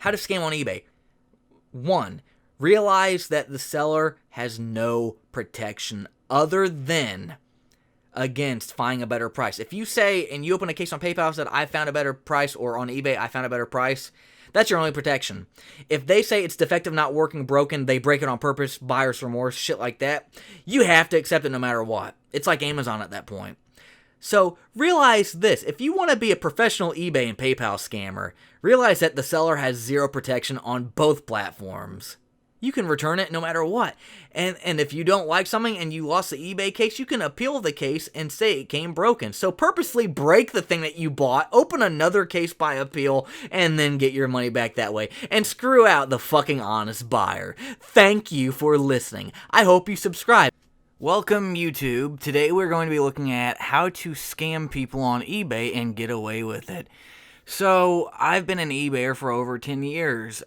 How to scam on eBay. 1. Realize that the seller has no protection other than against finding a better price. If you say, and you open a case on PayPal and said, I found a better price, or on eBay, I found a better price, that's your only protection. If they say it's defective, not working, broken, they break it on purpose, buyer's remorse, shit like that, you have to accept it no matter what. It's like Amazon at that point. So realize this, if you want to be a professional eBay and PayPal scammer, realize that the seller has zero protection on both platforms. You can return it no matter what. And if you don't like something and you lost the eBay case, you can appeal the case and say it came broken. So purposely break the thing that you bought, open another case by appeal, and then get your money back that way. And screw out the fucking honest buyer. Thank you for listening. I hope you subscribe. Welcome, YouTube. Today we're going to be looking at how to scam people on eBay and get away with it. So I've been an eBayer for over 10 years.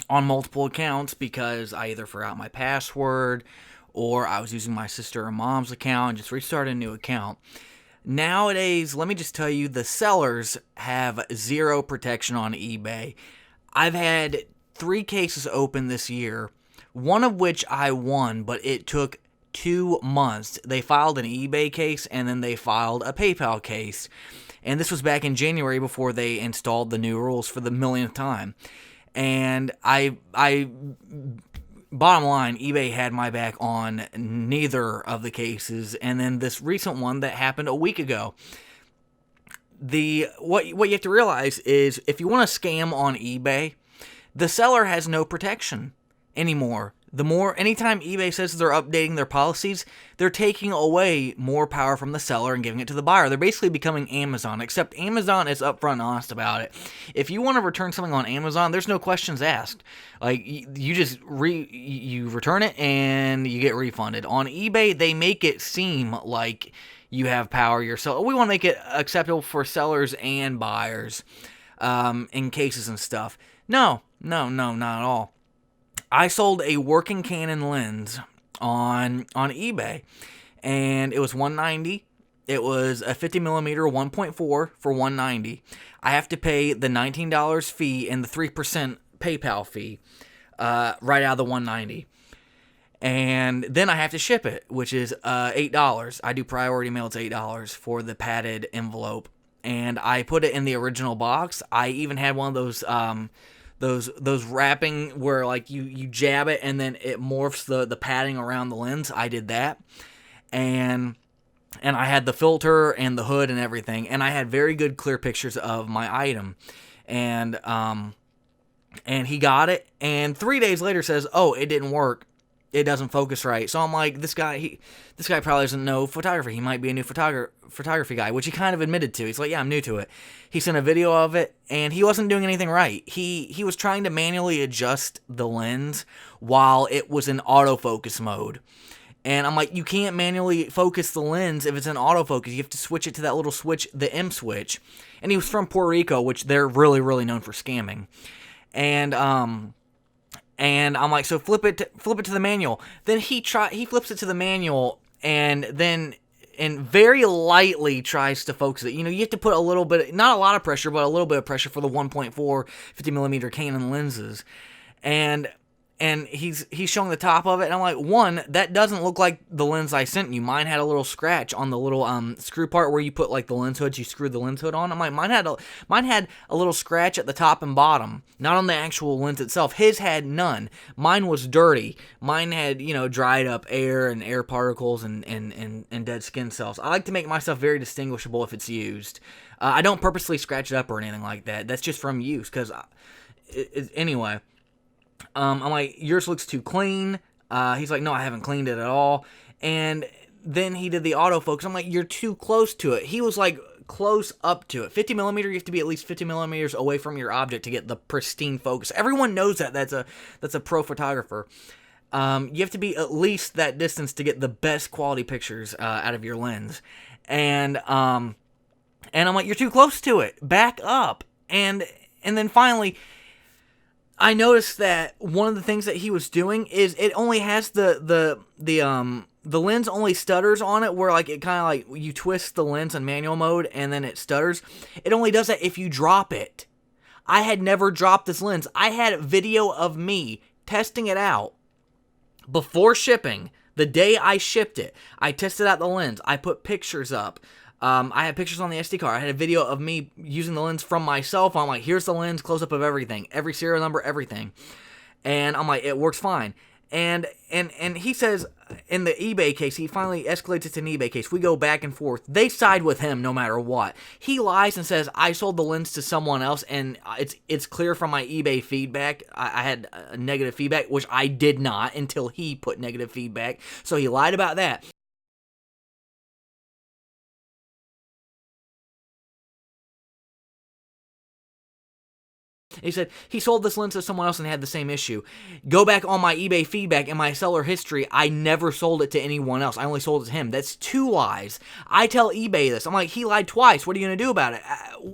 On multiple accounts because I either forgot my password or I was using my sister or mom's account and just restarted a new account. Nowadays, let me just tell you, the sellers have zero protection on eBay. I've had 3 cases open this year, one of which I won, but it took 2 months. They filed an eBay case and then they filed a PayPal case. And this was back in January before they installed the new rules for the millionth time. And I bottom line, eBay had my back on neither of the cases. And then this recent one that happened a week ago. What you have to realize is if you want to scam on eBay, the seller has no protection anymore. Anytime eBay says they're updating their policies, they're taking away more power from the seller and giving it to the buyer. They're basically becoming Amazon, except Amazon is upfront and honest about it. If you want to return something on Amazon, there's no questions asked. Like, you just you return it and you get refunded. On eBay, they make it seem like you have power yourself. We want to make it acceptable for sellers and buyers in cases and stuff. No, not at all. I sold a working Canon lens on eBay, and it was $190. It was a 50mm 1.4 for $190. I have to pay the $19 fee and the 3% PayPal fee right out of the $190. And then I have to ship it, which is $8. I do priority mail. It's $8 for the padded envelope, and I put it in the original box. I even had one of those wrapping where like you jab it and then it morphs the padding around the lens. I did that. And I had the filter and the hood and everything. And I had very good clear pictures of my item. And he got it. And 3 days later says, oh, it didn't work. It doesn't focus right. So I'm like, this guy probably doesn't know photography. He might be a new photography guy, which he kind of admitted to. He's like, yeah, I'm new to it. He sent a video of it, and he wasn't doing anything right. He was trying to manually adjust the lens while it was in autofocus mode. And I'm like, you can't manually focus the lens if it's in autofocus. You have to switch it to that little switch, the M switch. And he was from Puerto Rico, which they're really, really known for scamming. And I'm like, so flip it to the manual. Then he flips it to the manual and very lightly tries to focus it. You know, you have to put a little bit, not a lot of pressure, but a little bit of pressure for the 1.4 50mm Canon lenses. And he's showing the top of it, and I'm like, one, that doesn't look like the lens I sent you. Mine had a little scratch on the little screw part where you put like the lens hoods. You screw the lens hood on. I'm like, mine had a little scratch at the top and bottom, not on the actual lens itself. His had none. Mine was dirty. Mine had dried up air and air particles and dead skin cells. I like to make myself very distinguishable if it's used. I don't purposely scratch it up or anything like that. That's just from use because anyway. I'm like, yours looks too clean. He's like, no, I haven't cleaned it at all. And then he did the autofocus. I'm like, you're too close to it. He was like close up to it. 50mm, you have to be at least 50mm away from your object to get the pristine focus. Everyone knows that. That's a pro photographer. You have to be at least that distance to get the best quality pictures out of your lens. And I'm like, you're too close to it. Back up. And then finally, I noticed that one of the things that he was doing is it only has the lens only stutters on it, where like it kind of like you twist the lens in manual mode and then it stutters. It only does that if you drop it. I had never dropped this lens. I had a video of me testing it out before shipping. The day I shipped it, I tested out the lens. I put pictures up. I had pictures on the SD card. I had a video of me using the lens from my cell phone. I'm like, here's the lens, close up of everything, every serial number, everything. And I'm like, it works fine. And he says in the eBay case, he finally escalates it to an eBay case. We go back and forth. They side with him no matter what. He lies and says, I sold the lens to someone else, and it's clear from my eBay feedback. I had negative feedback, which I did not until he put negative feedback. So he lied about that. He said he sold this lens to someone else and had the same issue. Go back on my eBay feedback and my seller history. I never sold it to anyone else. I only sold it to him. That's 2 lies. I tell eBay this. I'm like, he lied twice. What are you going to do about it?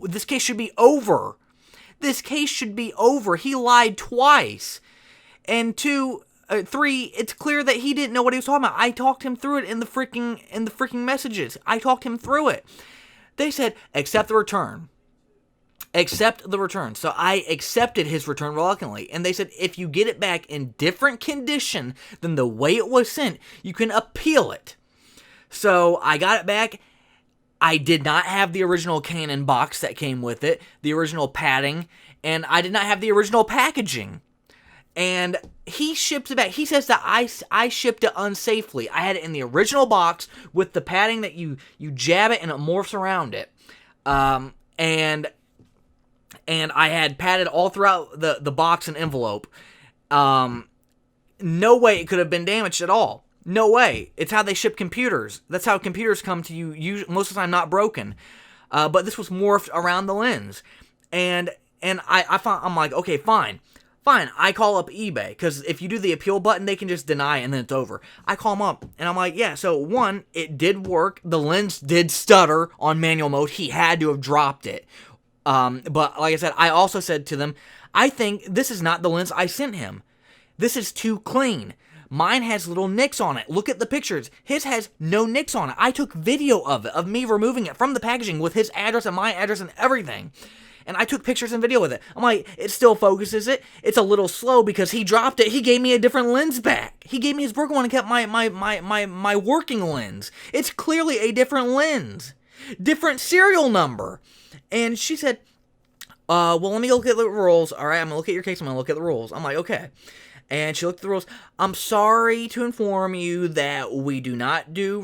This case should be over. This case should be over. He lied twice. And 2, 3, it's clear that he didn't know what he was talking about. I talked him through it in the freaking messages. I talked him through it. They said, accept the return. Accept the return. So I accepted his return reluctantly. And they said, if you get it back in different condition than the way it was sent, you can appeal it. So I got it back. I did not have the original Canon box that came with it, the original padding, and I did not have the original packaging. And he shipped it back. He says that I shipped it unsafely. I had it in the original box with the padding that you jab it and it morphs around it. And I had padded all throughout the box and envelope. No way it could have been damaged at all. No way. It's how they ship computers. That's how computers come to you, most of the time not broken. But this was morphed around the lens. And I'm like, okay, fine. I call up eBay, because if you do the appeal button, they can just deny it and then it's over. I call them up, and I'm like, yeah, so 1, it did work. The lens did stutter on manual mode. He had to have dropped it. But like I said, I also said to them, I think this is not the lens I sent him. This is too clean. Mine has little nicks on it. Look at the pictures. His has no nicks on it. I took video of it, of me removing it from the packaging with his address and my address and everything. And I took pictures and video with it. I'm like, it still focuses it. It's a little slow because he dropped it. He gave me a different lens back. He gave me his broken one and kept my working lens. It's clearly a different lens. Different serial number. And she said, well, let me look at the rules. All right, I'm going to look at your case. I'm going to look at the rules. I'm like, okay. And she looked at the rules. I'm sorry to inform you that we do not do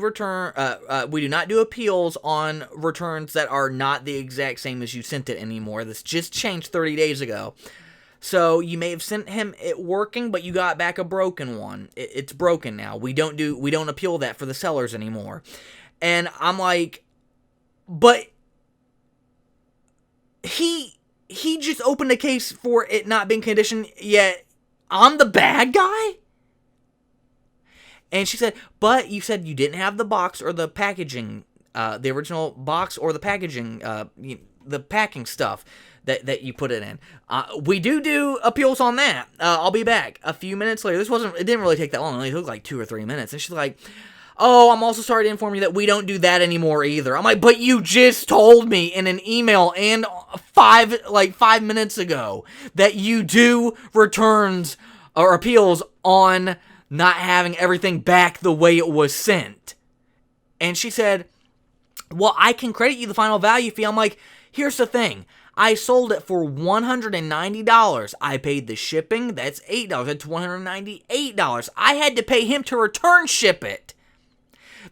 appeals on returns that are not the exact same as you sent it anymore. This just changed 30 days ago. So you may have sent him it working, but you got back a broken one. It's broken now. We don't appeal that for the sellers anymore. And I'm like, but he just opened a case for it not being conditioned, yet I'm the bad guy? And she said, but you said you didn't have the box or the packaging, the original box or the packaging, the packing stuff that you put it in. We do appeals on that. I'll be back. A few minutes later, it didn't really take that long. It took like 2 or 3 minutes. And she's like, oh, I'm also sorry to inform you that we don't do that anymore either. I'm like, but you just told me in an email and 5 minutes ago that you do returns or appeals on not having everything back the way it was sent. And she said, well, I can credit you the final value fee. I'm like, here's the thing. I sold it for $190. I paid the shipping. That's $8. That's $198. I had to pay him to return ship it.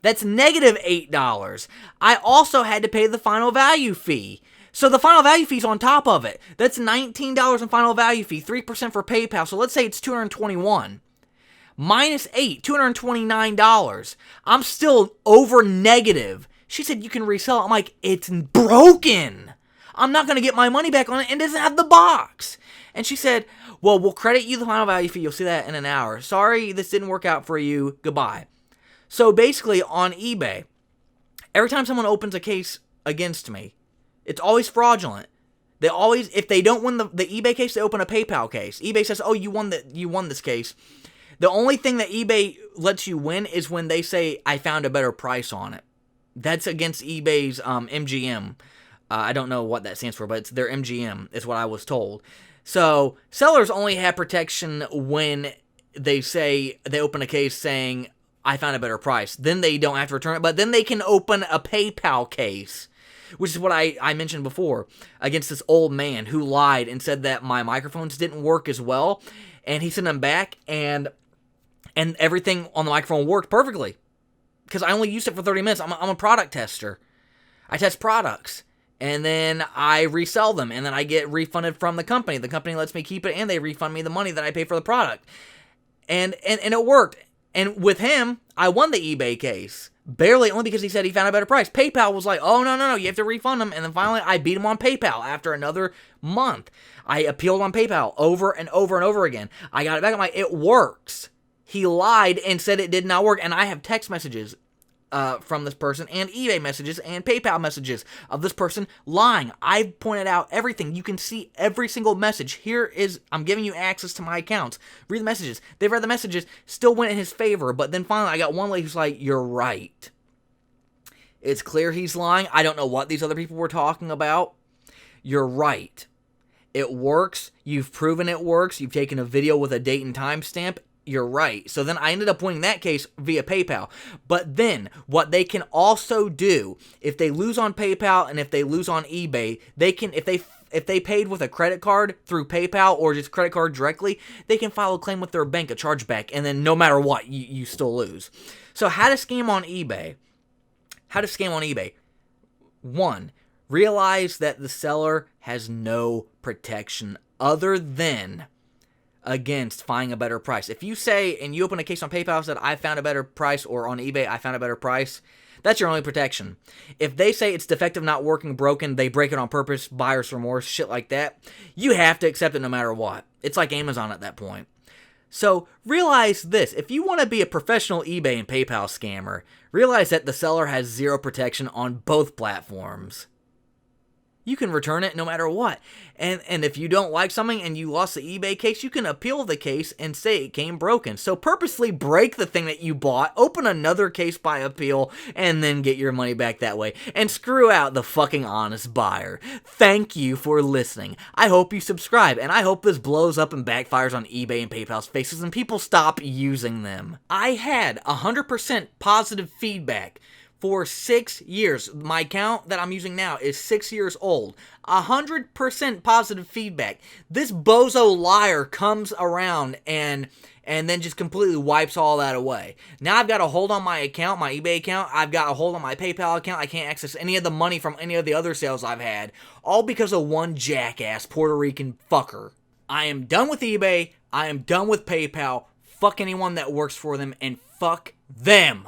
That's negative $8. I also had to pay the final value fee. So the final value fee is on top of it. That's $19 in final value fee, 3% for PayPal. So let's say it's $221. Minus $8, $229. I'm still over negative. She said you can resell it. I'm like, it's broken. I'm not going to get my money back on it, and it doesn't have the box. And she said, well, we'll credit you the final value fee. You'll see that in an hour. Sorry, this didn't work out for you. Goodbye. So basically, on eBay, every time someone opens a case against me, it's always fraudulent. They always, if they don't win the eBay case, they open a PayPal case. eBay says, oh, you won this case. The only thing that eBay lets you win is when they say, I found a better price on it. That's against eBay's MGM. I don't know what that stands for, but it's their MGM is what I was told. So sellers only have protection when they say they open a case saying, I found a better price. Then they don't have to return it, but then they can open a PayPal case, which is what I mentioned before, against this old man who lied and said that my microphones didn't work as well, and he sent them back, and everything on the microphone worked perfectly, because I only used it for 30 minutes. I'm a product tester. I test products, and then I resell them, and then I get refunded from the company. The company lets me keep it, and they refund me the money that I pay for the product. And it worked. And with him, I won the eBay case. Barely, only because he said he found a better price. PayPal was like, oh, no, you have to refund him. And then finally, I beat him on PayPal after another month. I appealed on PayPal over and over and over again. I got it back. I'm like, it works. He lied and said it did not work. And I have text messages from this person, and eBay messages and PayPal messages of this person lying. I pointed out everything. You can see every single message. I'm giving you access to my accounts. Read the messages. They read the messages, still went in his favor, but then finally I got one lady who's like, you're right. It's clear he's lying. I don't know what these other people were talking about. You're right. It works. You've proven it works. You've taken a video with a date and time stamp. You're right. So then I ended up winning that case via PayPal. But then what they can also do, if they lose on PayPal and if they lose on eBay, they can, if they paid with a credit card through PayPal or just credit card directly, they can file a claim with their bank, a chargeback, and then no matter what, you still lose. So how to scam on eBay. How to scam on eBay. 1, realize that the seller has no protection other than against finding a better price. If you say, and you open a case on PayPal and said, I found a better price, or on eBay, I found a better price, that's your only protection. If they say it's defective, not working, broken, they break it on purpose, buyer's remorse, shit like that, you have to accept it no matter what. It's like Amazon at that point. So realize this, if you want to be a professional eBay and PayPal scammer, realize that the seller has zero protection on both platforms. You can return it no matter what. And if you don't like something and you lost the eBay case, you can appeal the case and say it came broken. So purposely break the thing that you bought, open another case by appeal, and then get your money back that way. And screw out the fucking honest buyer. Thank you for listening. I hope you subscribe, and I hope this blows up and backfires on eBay and PayPal's faces and people stop using them. I had 100% positive feedback for 6 years. My account that I'm using now is 6 years old. 100% positive feedback. This bozo liar comes around and then just completely wipes all that away. Now I've got a hold on my account, my eBay account. I've got a hold on my PayPal account. I can't access any of the money from any of the other sales I've had. All because of one jackass Puerto Rican fucker. I am done with eBay. I am done with PayPal. Fuck anyone that works for them, and fuck them.